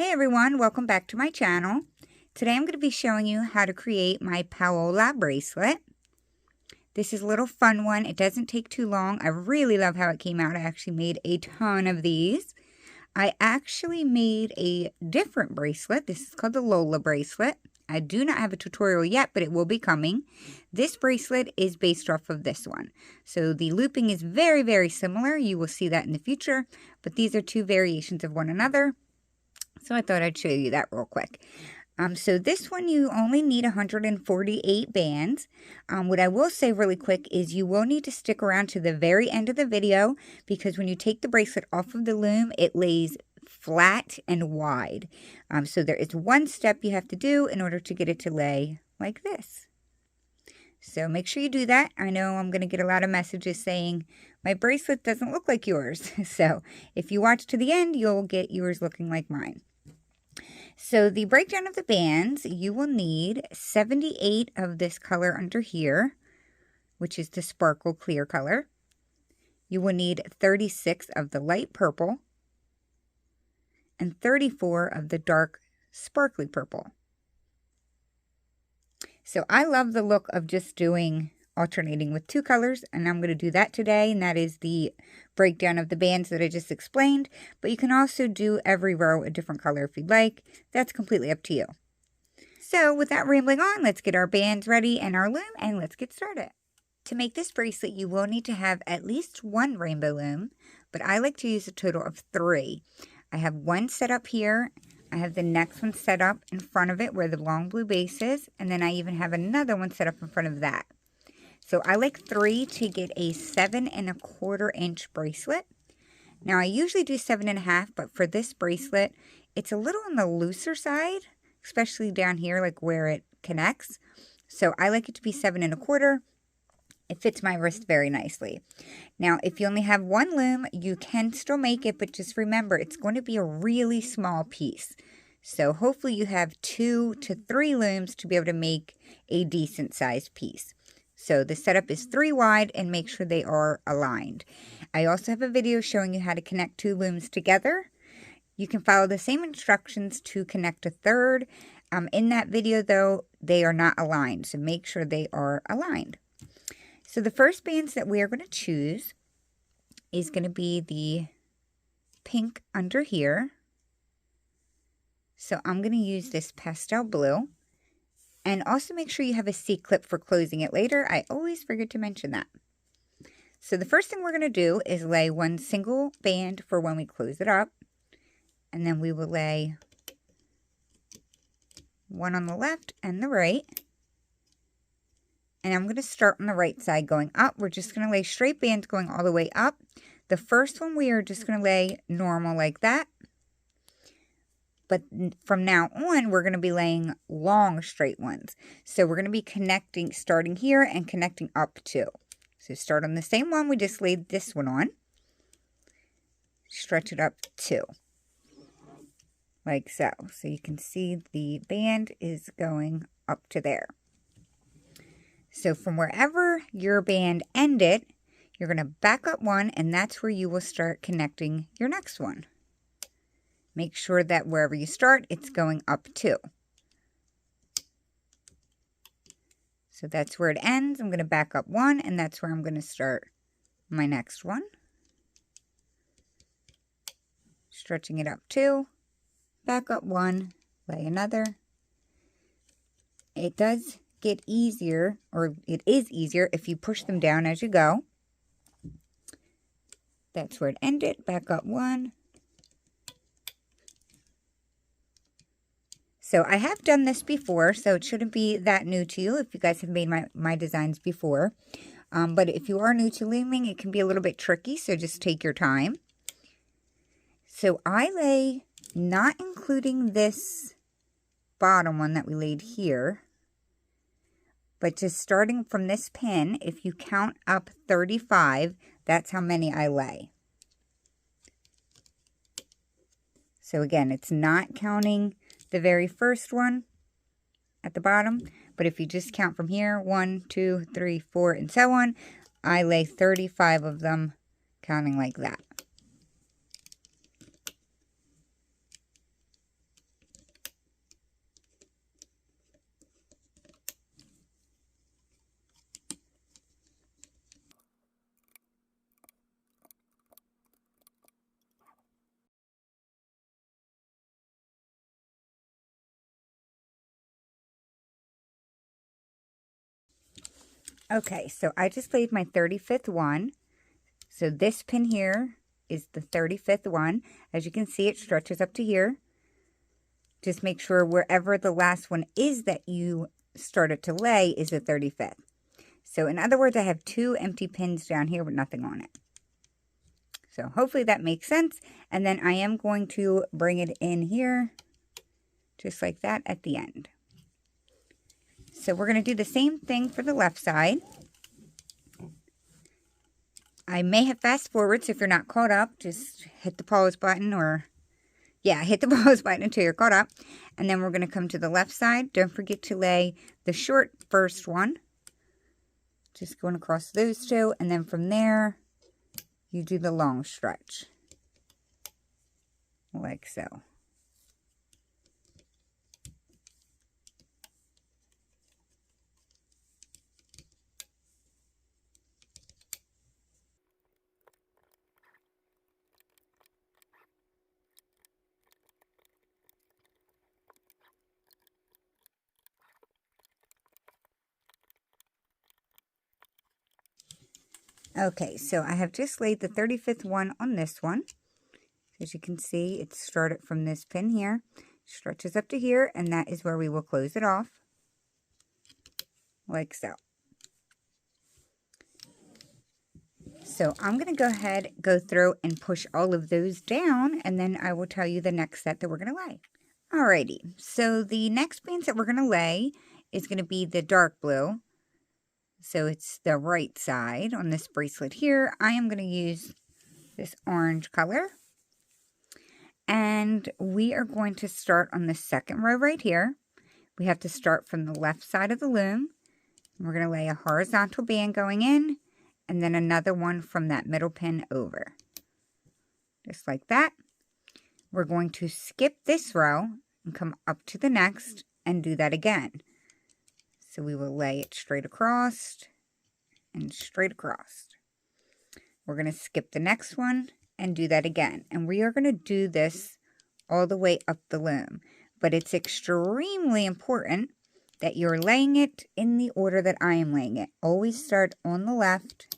Hey everyone, welcome back to my channel. Today I'm going to be showing you how to create my Paola bracelet. This is a little fun one. It doesn't take too long. I really love how it came out. I actually made a ton of these. I actually made a different bracelet. This is called the Lola bracelet. I do not have a tutorial yet, but it will be coming. This bracelet is based off of this one. So the looping is very, very similar. You will see that in the future, but these are two variations of one another. So I thought I'd show you that real quick. So this one you only need 148 bands. What I will say really quick is you will need to stick around to the very end of the video because when you take the bracelet off of the loom, it lays flat and wide. So there is one step you have to do in order to get it to lay like this. So make sure you do that. I know I'm going to get a lot of messages saying my bracelet doesn't look like yours. So if you watch to the end, you'll get yours looking like mine. So the breakdown of the bands, you will need 78 of this color under here, which is the sparkle clear color. You will need 36 of the light purple and 34 of the dark sparkly purple. So I love the look of just doing alternating with two colors, and I'm going to do that today, and that is the breakdown of the bands that I just explained. But you can also do every row a different color if you'd like. That's completely up to you. So without rambling on, let's get our bands ready and our loom, and let's get started. To make this bracelet, you will need to have at least one rainbow loom, but I like to use a total of 3. I have one set up here. I have the next one set up in front of it where the long blue base is, and then I even have another one set up in front of that. So I like 3 to get a 7 1/4 inch bracelet. Now I usually do 7 1/2, but for this bracelet, it's a little on the looser side, especially down here, like where it connects. So I like it to be 7 1/4. It fits my wrist very nicely. Now, if you only have one loom, you can still make it, but just remember, it's going to be a really small piece. So hopefully you have 2 to 3 looms to be able to make a decent sized piece. So the setup is 3 wide and make sure they are aligned. I also have a video showing you how to connect 2 looms together. You can follow the same instructions to connect a third. In that video though, they are not aligned, so make sure they are aligned. So the first bands that we are going to choose is going to be the pink under here. So I'm going to use this pastel blue. And also make sure you have a C-clip for closing it later. I always forget to mention that. So the first thing we're going to do is lay one single band for when we close it up. And then we will lay one on the left and the right. And I'm going to start on the right side going up. We're just going to lay straight bands going all the way up. The first one we are just going to lay normal like that. But from now on, we're going to be laying long straight ones. So we're going to be connecting, starting here and connecting up too. So start on the same one we just laid this one on. Stretch it up 2. Like so. So you can see the band is going up to there. So from wherever your band ended, you're going to back up 1, and that's where you will start connecting your next one. Make sure that wherever you start, it's going up 2. So that's where it ends. I'm going to back up 1, and that's where I'm going to start my next one. Stretching it up 2, back up 1, lay another. It does get easier, or it is easier if you push them down as you go. That's where it ended. Back up 1. So I have done this before, so it shouldn't be that new to you if you guys have made my designs before. But if you are new to looming, it can be a little bit tricky, so just take your time. So I lay, not including this bottom one that we laid here, but just starting from this pin, if you count up 35, that's how many I lay. So again, it's not counting the very first one at the bottom, but if you just count from here, 1, 2, 3, 4, and so on, I lay 35 of them, counting like that. Okay, so I just laid my 35th one. So this pin here is the 35th one. As you can see, it stretches up to here. Just make sure wherever the last one is that you started to lay is the 35th. So in other words, I have 2 empty pins down here with nothing on it. So hopefully that makes sense. And then I am going to bring it in here, just like that at the end. So we're going to do the same thing for the left side. I may have fast forward, so if you're not caught up, just hit the pause button or, yeah, hit the pause button until you're caught up. And then we're going to come to the left side. Don't forget to lay the short first one. Just going across those 2. And then from there, you do the long stretch. Like so. Okay, so I have just laid the 35th one on this one. As you can see, it started from this pin here, stretches up to here, and that is where we will close it off, like so. So I'm going to go ahead, go through and push all of those down, and then I will tell you the next set that we're going to lay. Alrighty, so the next bands that we're going to lay is going to be the dark blue. So it's the right side on this bracelet here. I am going to use this orange color. And we are going to start on the second row right here. We have to start from the left side of the loom. We're going to lay a horizontal band going in, and then another one from that middle pin over. Just like that. We're going to skip this row and come up to the next and do that again. So we will lay it straight across and straight across. We're going to skip the next one and do that again. And we are going to do this all the way up the loom. But it's extremely important that you're laying it in the order that I am laying it. Always start on the left,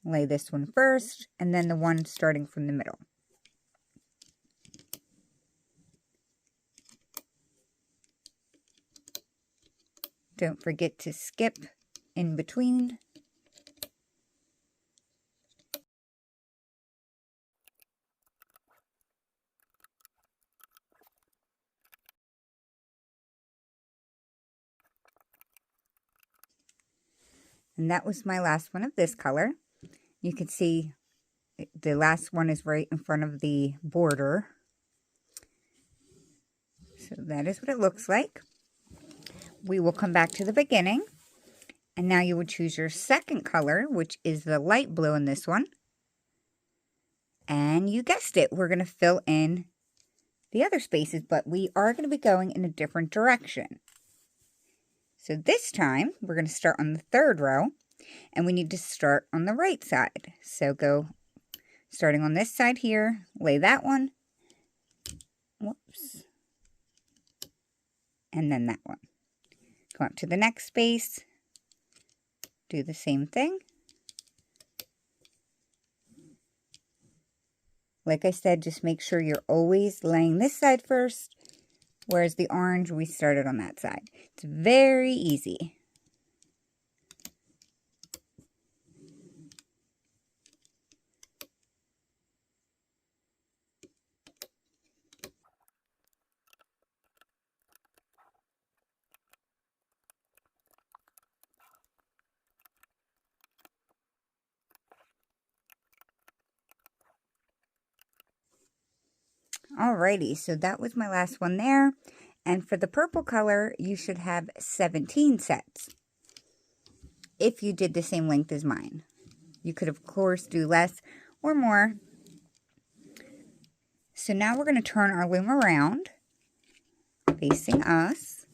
lay this one first, and then the one starting from the middle. Don't forget to skip in between. And that was my last one of this color. You can see the last one is right in front of the border. So that is what it looks like. We will come back to the beginning. And now you would choose your second color, which is the light blue in this one. And you guessed it, we're going to fill in the other spaces, but we are going to be going in a different direction. So this time, we're going to start on the third row, and we need to start on the right side. So go, starting on this side here, lay that one, whoops, and then that one. Go up to the next space, do the same thing. Like I said, just make sure you're always laying this side first, whereas the orange, we started on that side. It's very easy. Alrighty, so that was my last one there. And for the purple color, you should have 17 sets. If you did the same length as mine. You could, of course, do less or more. So now we're going to turn our loom around, facing us.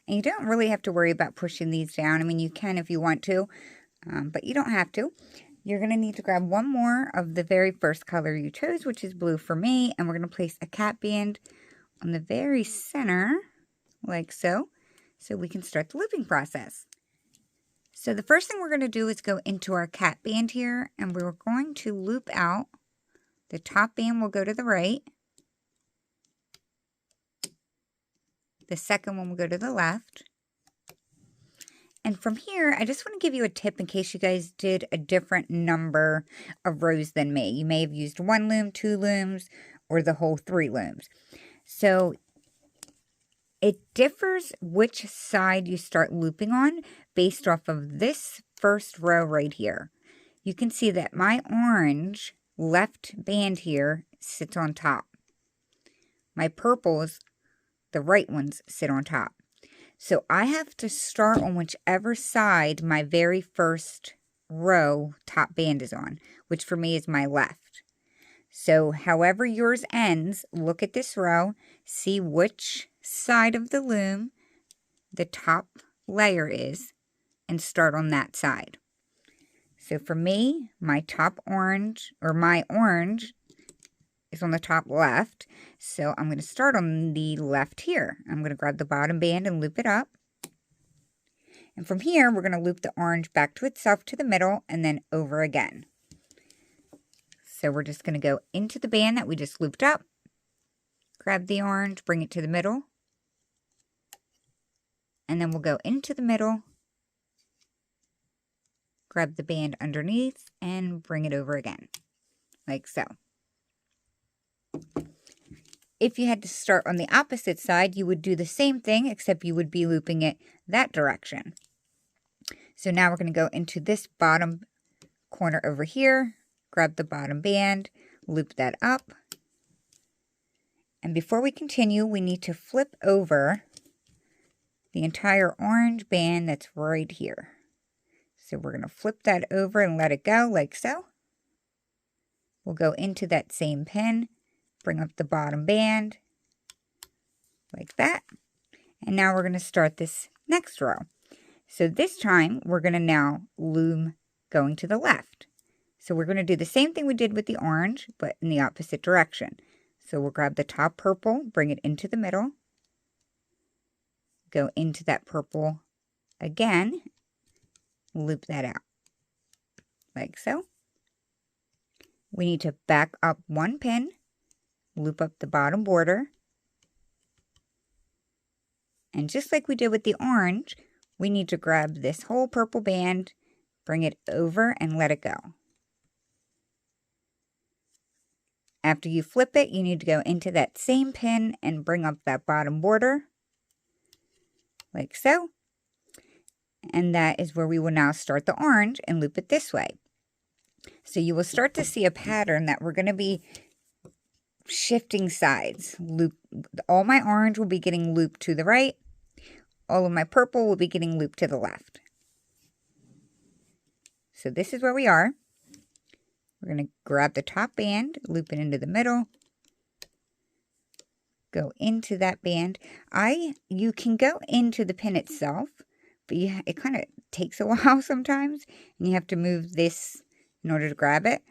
And you don't really have to worry about pushing these down. I mean, you can if you want to, but you don't have to. You're going to need to grab one more of the very first color you chose, which is blue for me. And we're going to place a cap band on the very center, like so we can start the looping process. So the first thing we're going to do is go into our cat band here, and we're going to loop out. The top band will go to the right. The second one will go to the left. And from here, I just want to give you a tip in case you guys did a different number of rows than me. You may have used 1 loom, 2 looms, or the whole 3 looms. So it differs which side you start looping on based off of this first row right here. You can see that my orange left band here sits on top. My purples, the right ones, sit on top. So I have to start on whichever side my very first row top band is on, which for me is my left. So however yours ends, look at this row, see which side of the loom the top layer is, and start on that side. So for me, my top orange, or my orange, is on the top left. So I'm going to start on the left here. I'm going to grab the bottom band and loop it up. And from here, we're going to loop the orange back to itself to the middle and then over again. So we're just going to go into the band that we just looped up, grab the orange, bring it to the middle, and then we'll go into the middle, grab the band underneath, and bring it over again, like so. If you had to start on the opposite side, you would do the same thing, except you would be looping it that direction. So now we're going to go into this bottom corner over here, grab the bottom band, loop that up. And before we continue, we need to flip over the entire orange band that's right here. So we're going to flip that over and let it go like so. We'll go into that same pin, bring up the bottom band like that. And now we're going to start this next row. So this time we're going to now loom going to the left. So we're going to do the same thing we did with the orange, but in the opposite direction. So we'll grab the top purple, bring it into the middle, go into that purple again, loop that out like so. We need to back up 1 pin, loop up the bottom border, and just like we did with the orange, we need to grab this whole purple band, bring it over and let it go. After you flip it, you need to go into that same pin and bring up that bottom border, like so. And that is where we will now start the orange and loop it this way. So you will start to see a pattern that we're going to be shifting sides. All my orange will be getting looped to the right. All of my purple will be getting looped to the left. So this is where we are. We're going to grab the top band, loop it into the middle, go into that band. You can go into the pin itself, but it kind of takes a while sometimes, and you have to move this in order to grab it.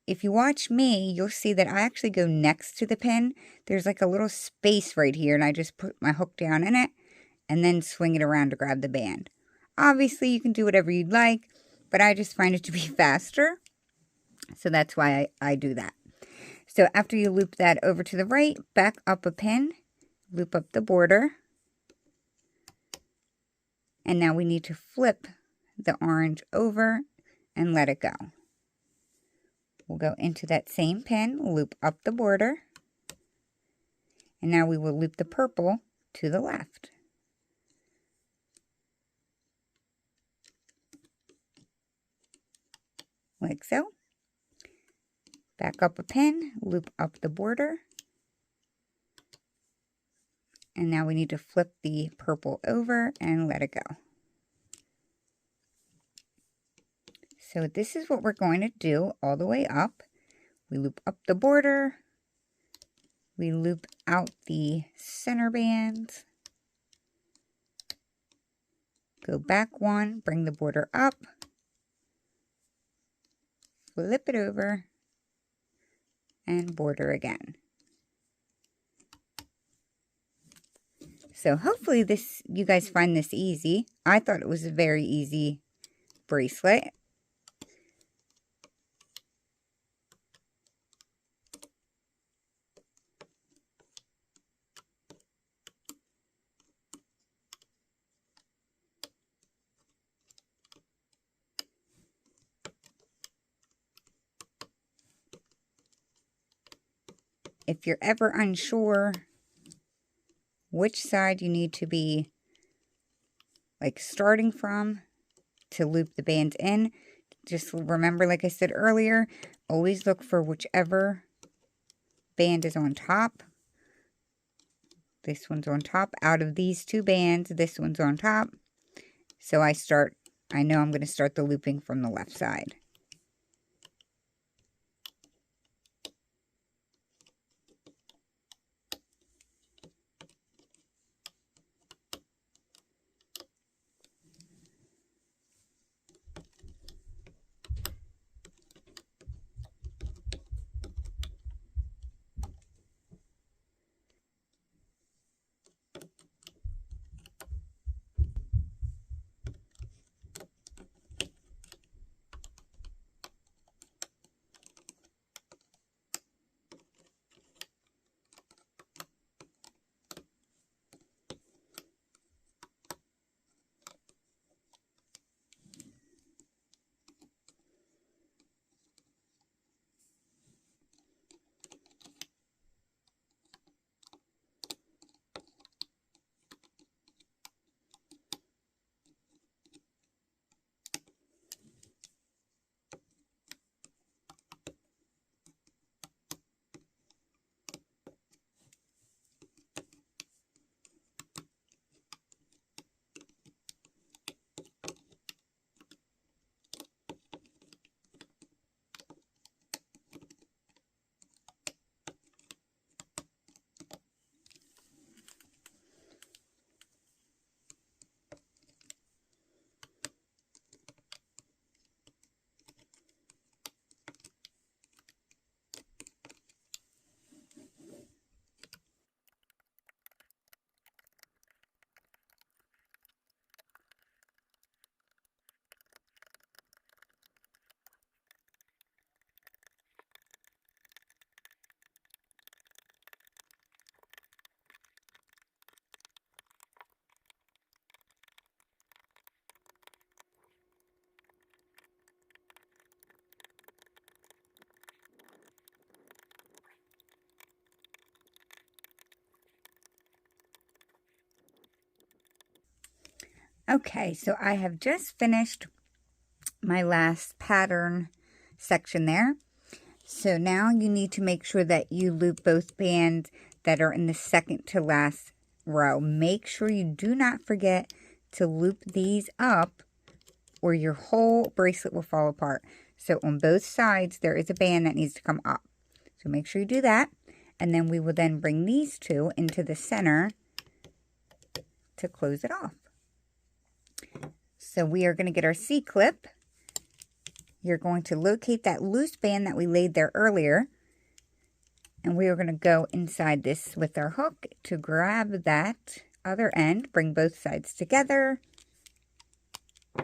If you watch me, you'll see that I actually go next to the pin. There's like a little space right here, and I just put my hook down in it and then swing it around to grab the band. Obviously, you can do whatever you'd like, but I just find it to be faster. So that's why I do that. So after you loop that over to the right, back up a pin, loop up the border. And now we need to flip the orange over and let it go. We'll go into that same pin, loop up the border. And now we will loop the purple to the left. Like so. Back up a pin, loop up the border. And now we need to flip the purple over and let it go. So this is what we're going to do all the way up. We loop up the border. We loop out the center bands. Go back 1, bring the border up. Flip it over. And border again. So hopefully you guys find this easy. I thought it was a very easy bracelet. If you're ever unsure which side you need to be like starting from to loop the band in, just remember, like I said earlier, always look for whichever band is on top. This one's on top. Out of these two bands, this one's on top. So I know I'm going to start the looping from the left side. Okay, so I have just finished my last pattern section there. So now you need to make sure that you loop both bands that are in the second to last row. Make sure you do not forget to loop these up or your whole bracelet will fall apart. So on both sides there is a band that needs to come up. So make sure you do that. And then we will then bring these two into the center to close it off. So we are going to get our C-clip. You're going to locate that loose band that we laid there earlier. And we are going to go inside this with our hook to grab that other end. Bring both sides together.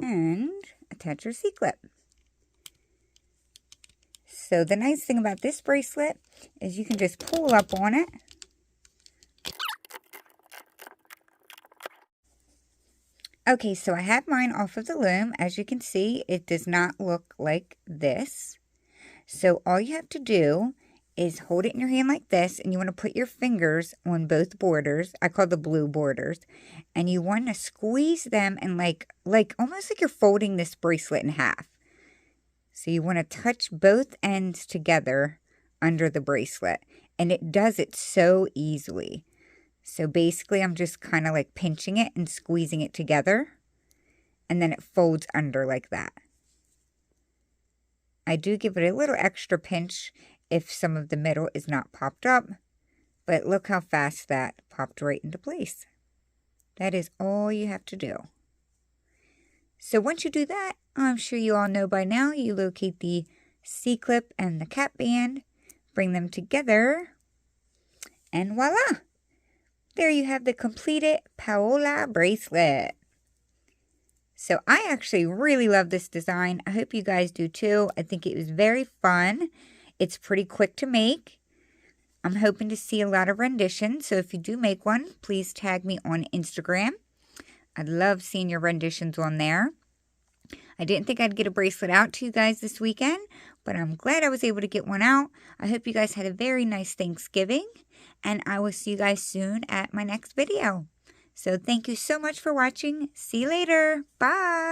And attach your C-clip. So the nice thing about this bracelet is you can just pull up on it. Okay, so I have mine off of the loom. As you can see, it does not look like this. So all you have to do is hold it in your hand like this, and you want to put your fingers on both borders. I call the blue borders. And you want to squeeze them and like almost like you're folding this bracelet in half. So you want to touch both ends together under the bracelet. And it does it so easily. So basically, I'm just kind of like pinching it and squeezing it together. And then it folds under like that. I do give it a little extra pinch if some of the middle is not popped up. But look how fast that popped right into place. That is all you have to do. So once you do that, I'm sure you all know by now, you locate the C-clip and the cap band. Bring them together. And voila! There you have the completed Paola bracelet. So I actually really love this design. I hope you guys do too. I think it was very fun. It's pretty quick to make. I'm hoping to see a lot of renditions. So if you do make one, please tag me on Instagram. I'd love seeing your renditions on there. I didn't think I'd get a bracelet out to you guys this weekend, but I'm glad I was able to get one out. I hope you guys had a very nice Thanksgiving, and I will see you guys soon at my next video. So thank you so much for watching. See you later. Bye.